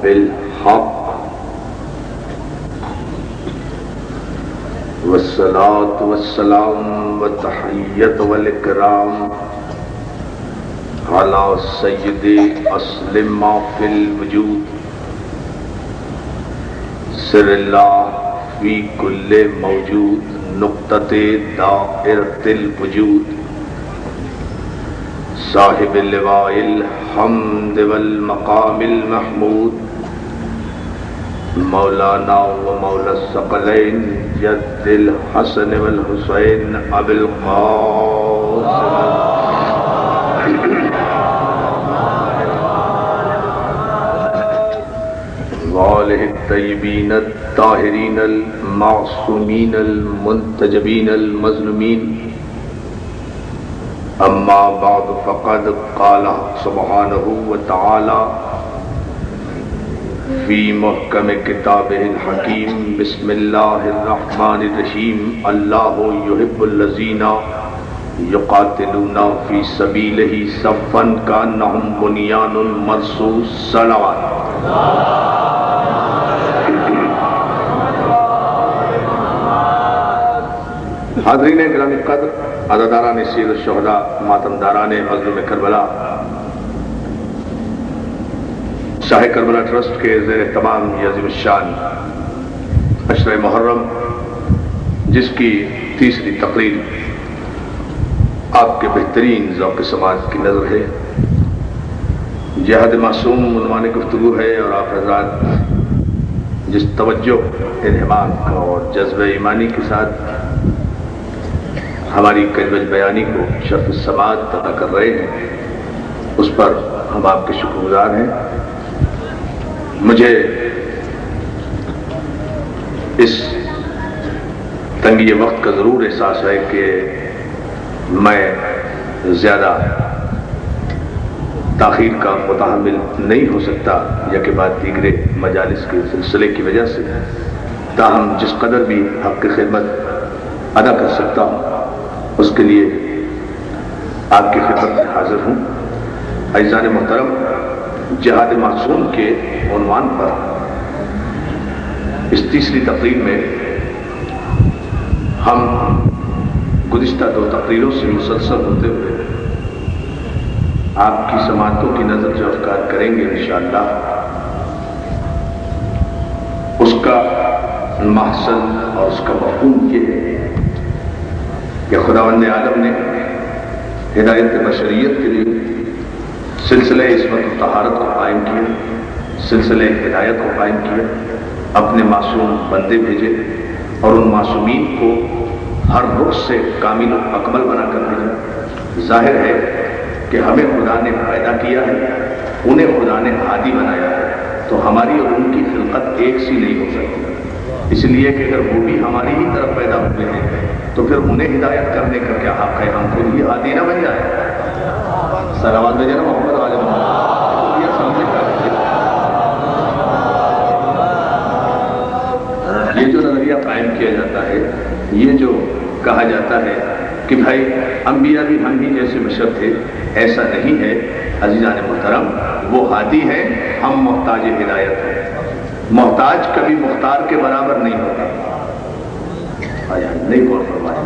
بالحق والصلاة والسلام والتحية والإكرام على سيد أصل ما في الوجود سر الله في كل موجود نقطة دائرة الوجود صاحب اللواء الحمد والمقام المحمود مولانا ومولا الثقلين جد الحسن والحسين ابي القاسم وآله الطيبين الطاهرين المعصومين المنتجبين المظلومين اما بعد فقد قال سبحانه وتعالى في محكم كتابه الحكيم بسم الله الرحمن الرحيم الله يحب الذين يقاتلون في سبيله صفا كأنهم بنيان مرصوص صلوات حاضرین گرامی قدر، عزاداران سید الشہداء، ماتمداران مظلوم کربلا، شاہ کربلا ٹرسٹ کے زیر اہتمام یہ عظیم الشان عشرہ محرم، جس کی تیسری تقریر آپ کے بہترین ذوق سماعت کی نظر ہے، جہاد معصوم عنوان گفتگو ہے، اور آپ حضرات جس توجہ، انہماک اور جذبہ ایمانی کے ساتھ ہماری کلمہ بیانی کو شرف سماعت عطا کر رہے ہیں، اس پر ہم آپ کے شکر گزار ہیں۔ مجھے اس تنگی وقت کا ضرور احساس ہے کہ میں زیادہ تاخیر کا متحمل نہیں ہو سکتا، یا کہ بعد دیگر مجالس کے سلسلے کی وجہ سے، تاہم جس قدر بھی حق کی خدمت ادا کر سکتا ہوں اس کے لیے آپ کی خدمت میں حاضر ہوں۔ عزیزان محترم، جہاد معصوم کے عنوان پر اس تیسری تقریر میں ہم گزشتہ دو تقریروں سے مسلسل ہوتے ہوئے آپ کی سماعتوں کی نظر جو افکار کریں گے انشاءاللہ، اس کا محصل اور اس کا مفہوم یہ ہے کہ خداوند عالم نے ہدایت بشریت کے لیے سلسلہ عصمت و طہارت کو قائم کیا، سلسلہ ہدایت کو قائم کیا، اپنے معصوم بندے بھیجے اور ان معصومین کو ہر رخ سے کامل و اکمل بنا کر بھیجا۔ ظاہر ہے کہ ہمیں خدا نے پیدا کیا ہے، انہیں خدا نے ہادی بنایا ہے، تو ہماری اور ان کی خلقت ایک سی نہیں ہو سکتی، اس لیے کہ اگر وہ بھی ہماری ہی طرف پیدا ہوتے ہیں تو پھر انہیں ہدایت کرنے کا کیا حق ہے، ہم خود ہی ہادی نہ بن جائیں۔ صلوات بھیجے نا محمد والے محمد، یہ سامنے کا یہ جو نظریہ قائم کیا جاتا ہے، یہ جو کہا جاتا ہے کہ بھائی انبیاء بھی ہم ہی جیسے بشر تھے، ایسا نہیں ہے عزیزان محترم، وہ ہادی ہیں، ہم محتاج ہدایت ہیں۔ محتاج کبھی مختار کے برابر نہیں ہوتا، نہیں غور فرمایا،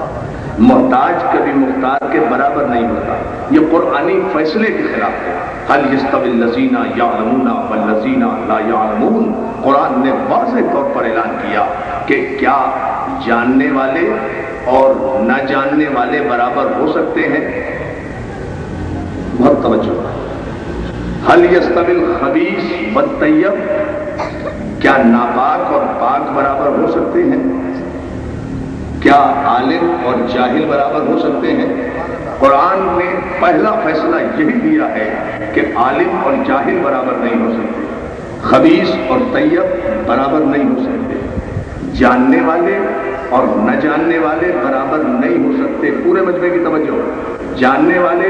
محتاج کبھی مختار کے برابر نہیں ہوتا، یہ قرآنی فیصلے کے خلاف ہے۔ هل يستوي الذين يعلمون والذين لا يعلمون، قرآن نے واضح طور پر اعلان کیا کہ کیا جاننے والے اور نہ جاننے والے برابر ہو سکتے ہیں؟ بہت توجہ۔ هل يستوي الخبيث والطيب، کیا ناپاک اور پاک برابر ہو سکتے ہیں؟ کیا عالم اور جاہل برابر ہو سکتے ہیں؟ قرآن نے پہلا فیصلہ یہی دیا ہے کہ عالم اور جاہل برابر نہیں ہو سکتے، خبیث اور طیب برابر نہیں ہو سکتے، جاننے والے اور نہ جاننے والے برابر نہیں ہو سکتے۔ پورے مجمع کی توجہ، جاننے والے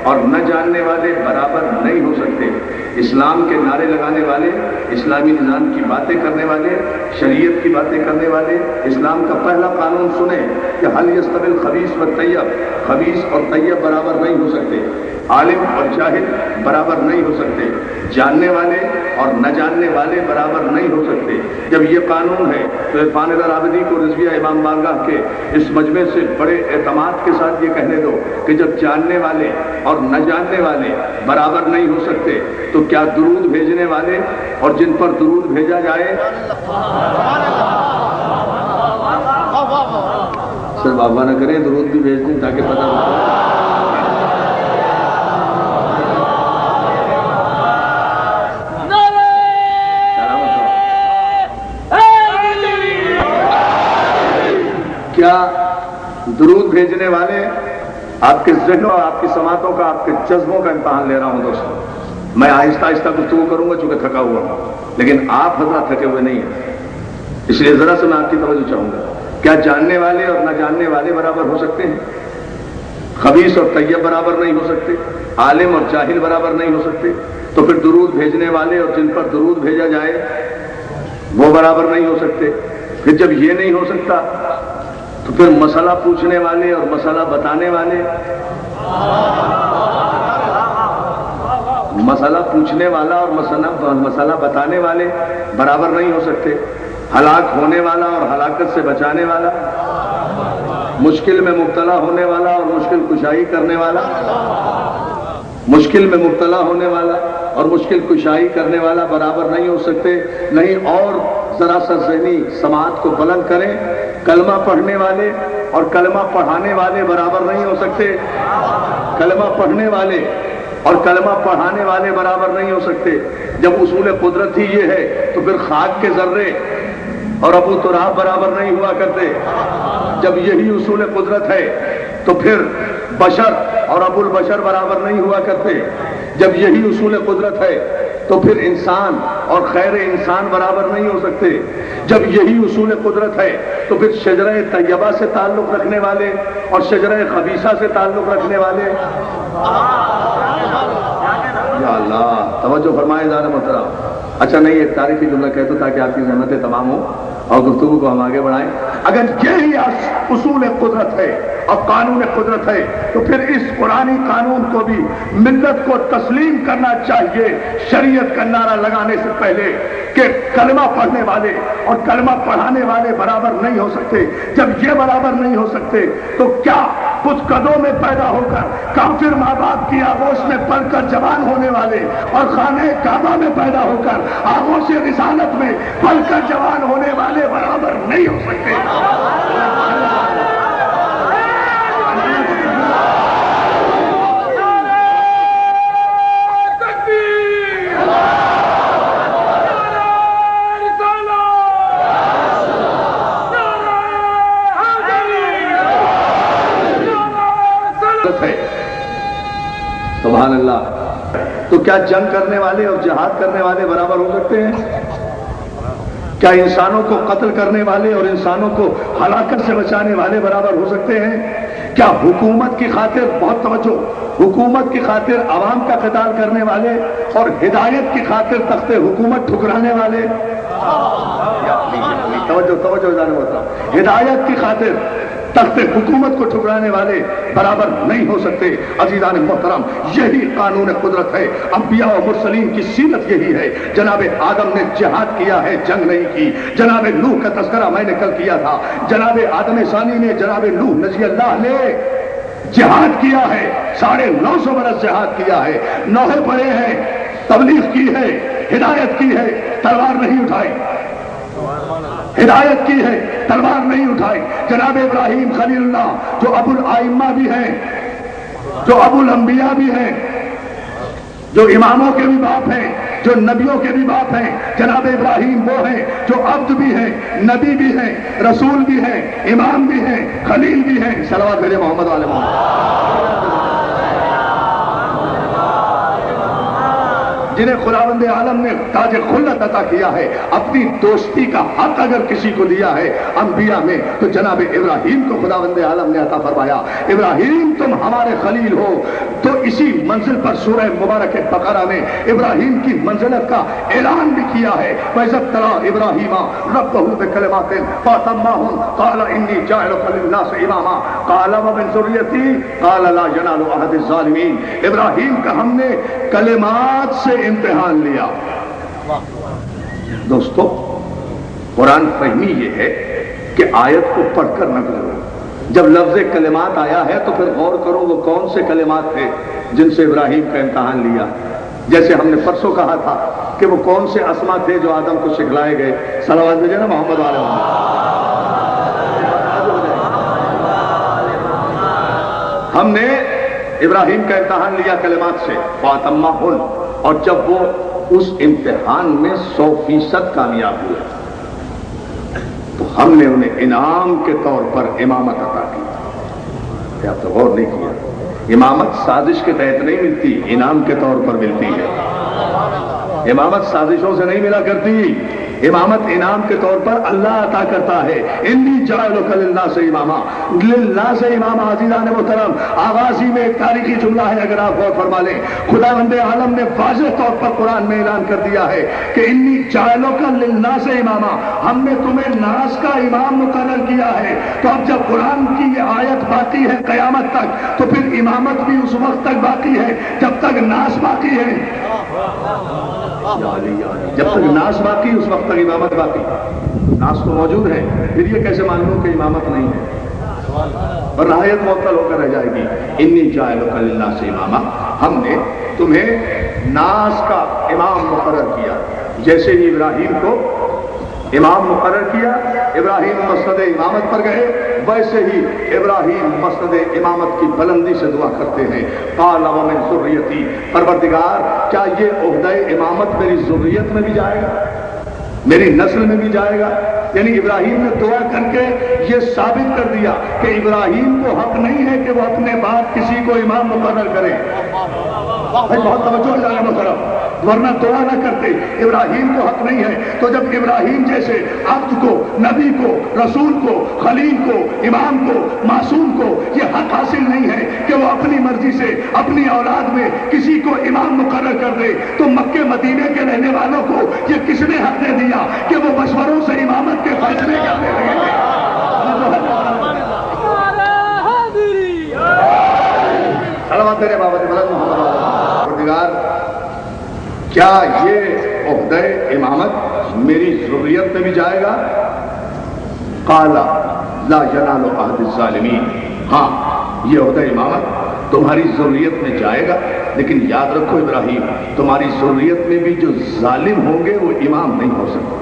اور نہ جاننے والے برابر نہیں ہو سکتے۔ اسلام کے نعرے لگانے والے، اسلامی نظام کی باتیں کرنے والے، شریعت کی باتیں کرنے والے اسلام کا پہلا قانون سنیں کہ حل یستوی الخبیث والطیب، خبیث اور طیب برابر نہیں ہو سکتے، عالم اور جاہل برابر نہیں ہو سکتے، جاننے والے اور نہ جاننے والے برابر نہیں ہو سکتے۔ جب یہ قانون ہے تو عرفان العابدی کو رضویہ امام بارگاہ کے اس مجمع سے بڑے اعتماد کے ساتھ یہ کہنے دو کہ جب جاننے والے اور نہ جاننے والے برابر نہیں ہو سکتے تو کیا درود بھیجنے والے اور جن پر درود بھیجا جائے، سر بابا نہ کریں، درود بھی بھیج دیں تاکہ پتہ ہو۔ کیا درود بھیجنے والے، آپ کے ذہنوں اور آپ کی سماعتوں کا، آپ کے جذبوں کا امتحان لے رہا ہوں دوستوں، میں آہستہ آہستہ گفتگو کروں گا چونکہ تھکا ہوا ہوں، لیکن آپ حضرات تھکے ہوئے نہیں ہیں، اس لیے ذرا سے میں آپ کی توجہ چاہوں گا۔ کیا جاننے والے اور نہ جاننے والے برابر ہو سکتے ہیں؟ خبیث اور طیب برابر نہیں ہو سکتے، عالم اور جاہل برابر نہیں ہو سکتے، تو پھر درود بھیجنے والے اور جن پر درود بھیجا جائے وہ برابر نہیں ہو سکتے۔ پھر جب یہ نہیں ہو سکتا تو پھر مسئلہ پوچھنے والے اور مسئلہ بتانے والے، مسئلہ پوچھنے والا اور مسئلہ بتانے والے برابر نہیں ہو سکتے، ہلاک ہونے والا اور ہلاکت سے بچانے والا، مشکل میں مبتلا ہونے والا اور مشکل کشائی کرنے والا، مشکل میں مبتلا ہونے والا اور مشکل کشائی کرنے والا برابر نہیں ہو سکتے۔ نہیں، اور ذرا سا ذہنی سماعت کو بلند کریں، کلمہ پڑھنے والے اور کلمہ پڑھانے والے برابر نہیں ہو سکتے، کلمہ پڑھنے والے اور کلمہ پڑھانے والے برابر نہیں ہو سکتے۔ جب اصول قدرت ہی یہ ہے تو پھر خاک کے ذرے اور ابو تراب برابر نہیں ہوا کرتے۔ جب یہی اصول قدرت ہے تو پھر بشر اور ابو البشر برابر نہیں ہوا کرتے۔ جب یہی اصول قدرت ہے تو پھر انسان اور خیر انسان برابر نہیں ہو سکتے۔ جب یہی اصول قدرت ہے تو پھر شجرہ طیبہ سے تعلق رکھنے والے اور شجرہ خبیثہ سے تعلق رکھنے والے، یا اللہ توجہ فرمائے ذرا محترم۔ اچھا نہیں، ایک تاریخی جملہ کہہ دو تاکہ آپ کی زحمتیں تمام ہوں اور گفتگو کو ہم آگے بڑھائیں۔ اگر یہی اصول قدرت ہے اور قانون قدرت ہے تو پھر اس قرآنی قانون کو بھی ملت کو تسلیم کرنا چاہیے شریعت کا نعرہ لگانے سے پہلے کہ کلمہ پڑھنے والے اور کلمہ پڑھانے والے برابر نہیں ہو سکتے۔ جب یہ برابر نہیں ہو سکتے تو کیا کچھ قدوں میں پیدا ہو کر کافر ماں باپ کی آغوش میں پل کر جوان ہونے والے اور خانہ کعبہ میں پیدا ہو کر آغوش رسالت میں پل کر جوان ہونے والے برابر نہیں ہو سکتے۔ سبحان اللہ۔ تو کیا جنگ کرنے والے اور جہاد کرنے والے برابر ہو سکتے ہیں؟ کیا انسانوں کو قتل کرنے والے اور انسانوں کو ہلاکت سے بچانے والے برابر ہو سکتے ہیں؟ کیا حکومت کی خاطر، بہت توجہ، حکومت کی خاطر عوام کا قتال کرنے والے اور ہدایت کی خاطر تخت حکومت ٹھکرانے والے، توجہ جانے ہوتا، ہدایت کی خاطر تخت حکومت کو ٹھکرانے والے برابر نہیں ہو سکتے۔ عزیزان محترم، یہی قانون قدرت ہے۔ انبیاء و مرسلین کی سیرت یہی ہے۔ جناب آدم نے جہاد کیا ہے، جنگ نہیں کی۔ جناب نوح کا تذکرہ میں نے کل کیا تھا۔ جناب آدم ثانی نے، جناب نوح نجی اللہ نے جہاد کیا ہے، 950 برس جہاد کیا ہے، نوحے پڑے ہیں، تبلیغ کی ہے، ہدایت کی ہے، تلوار نہیں اٹھائی، ہدایت کی ہے، تلوار نہیں اٹھائی۔ جناب ابراہیم خلیل اللہ جو ابو الائمہ بھی ہیں، جو ابو الانبیاء بھی ہیں، جو اماموں کے بھی باپ ہیں، جو نبیوں کے بھی باپ ہیں، جناب ابراہیم وہ ہیں جو عبد بھی ہیں، نبی بھی ہیں، رسول بھی ہیں، امام بھی ہیں، خلیل بھی ہیں۔ صلوات میرے محمد والے محمد۔ جنہیں خداوند عالم نے تاج خلت عطا کیا ہے، اپنی دوستی کا حق اگر کسی کو دیا ہے انبیاء میں تو جناب ابراہیم کو خداوند عالم نے عطا فرمایا، ابراہیم تم ہمارے خلیل ہو۔ تو اسی منزل پر سورہ مبارک بقرہ میں ابراہیم کی منزلت کا اعلان بھی کیا ہے، وَإِذِ ابْتَلَىٰ إِبْرَاهِيمَ رَبَّهُ بِكَلِمَاتٍ فَأَتَمَّهُنَّ قَالَ إِنِّي جَاعِلُكَ لِلنَّاسِ إِمَامًا قَالَ وَمِن ذُرِّيَّتِي قَالَ لَا يَنَالُ عَهْدِ الظَّالِمِينَ۔ ابراہیم کا ہم نے کلمات سے امتحان لیا۔ دوستو قرآن فہمی یہ ہے کہ آیت کو پڑھ کر نہ کرو، جب لفظ کلمات آیا ہے تو پھر غور کرو وہ کون سے کلمات تھے جن سے ابراہیم کا امتحان لیا۔ جیسے ہم نے پرسوں کہا تھا کہ وہ کون سے اسما تھے جو آدم کو سکھلائے گئے، صلوات بھیجے نا محمد علیہ وسلم۔ ہم نے ابراہیم کا امتحان لیا کلمات سے، فاتمہن، اور جب وہ اس امتحان میں 100% کامیاب ہوئے تو ہم نے انہیں انعام کے طور پر امامت عطا کی۔ کیا آپ تو غور نہیں کیا؟ امامت سازش کے تحت نہیں ملتی، انعام کے طور پر ملتی ہے۔ امامت سازشوں سے نہیں ملا کرتی، امامت انعام کے طور پر اللہ عطا کرتا ہے۔ انی جاعلک للناس اماما، للناس اماما۔ عزیزان محترم، آغاز ہی میں ایک تاریخی جملہ ہے، اگر آپ غور فرما لیں، خداوند عالم نے واضح طور پر قرآن میں اعلان کر دیا ہے کہ انی جاعلک للناس اماما، ہم نے تمہیں ناس کا امام مقرر کیا ہے۔ تو اب جب قرآن کی یہ آیت باقی ہے قیامت تک، تو پھر امامت بھی اس وقت تک باقی ہے جب تک ناس باقی ہے۔ جب تک ناس باقی اس وقت تک امامت باقی۔ ناس تو موجود ہے، پھر یہ کیسے معلوم کہ امامت نہیں ہے؟ اور رعایت معطل ہو کر رہ جائے گی۔ انی جاعلک للناس اماما، ہم نے تمہیں ناس کا امام مقرر کیا۔ جیسے ہی ابراہیم کو امام مقرر کیا، ابراہیم مسند امامت پر گئے، ویسے ہی ابراہیم مسند امامت کی بلندی سے دعا کرتے ہیں، قال ومن ذریتی، پروردگار کیا یہ عہدہ امامت میری ذریت میں بھی جائے گا، میری نسل میں بھی جائے گا؟ یعنی ابراہیم نے دعا کر کے یہ ثابت کر دیا کہ ابراہیم کو حق نہیں ہے کہ وہ اپنے بعد کسی کو امام مقرر کرے۔ بہت توجہ جائے محترم، ورنہ دعا نہ کرتے، ابراہیم کو حق نہیں ہے۔ تو جب ابراہیم جیسے عبد کو، نبی کو، رسول کو، خلیل کو، امام کو، معصوم کو یہ حق حاصل نہیں ہے کہ وہ اپنی مرضی سے اپنی اولاد میں کسی کو امام مقرر کر دے، تو مکے مدینے کے رہنے والوں کو یہ کس نے حق دے دیا کہ وہ مشوروں سے امامت کے فیصلے کرنے لگے تھے؟ سلامت تیرے بابت بلند محمد پروردگار کیا یہ عہدہ امامت میری ذریت میں بھی جائے گا؟ قال لا ینال عہد الظالمین، ہاں یہ عہدہ امامت تمہاری ذریت میں جائے گا، لیکن یاد رکھو ابراہیم، تمہاری ذریت میں بھی جو ظالم ہوں گے وہ امام نہیں ہو سکتے۔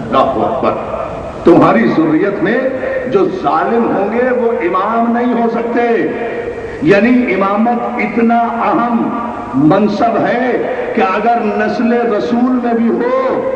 اللہ اکبر، تمہاری ذریت میں جو ظالم ہوں گے وہ امام نہیں ہو سکتے۔ یعنی امامت اتنا اہم منصب ہے کہ اگر نسل رسول میں بھی ہو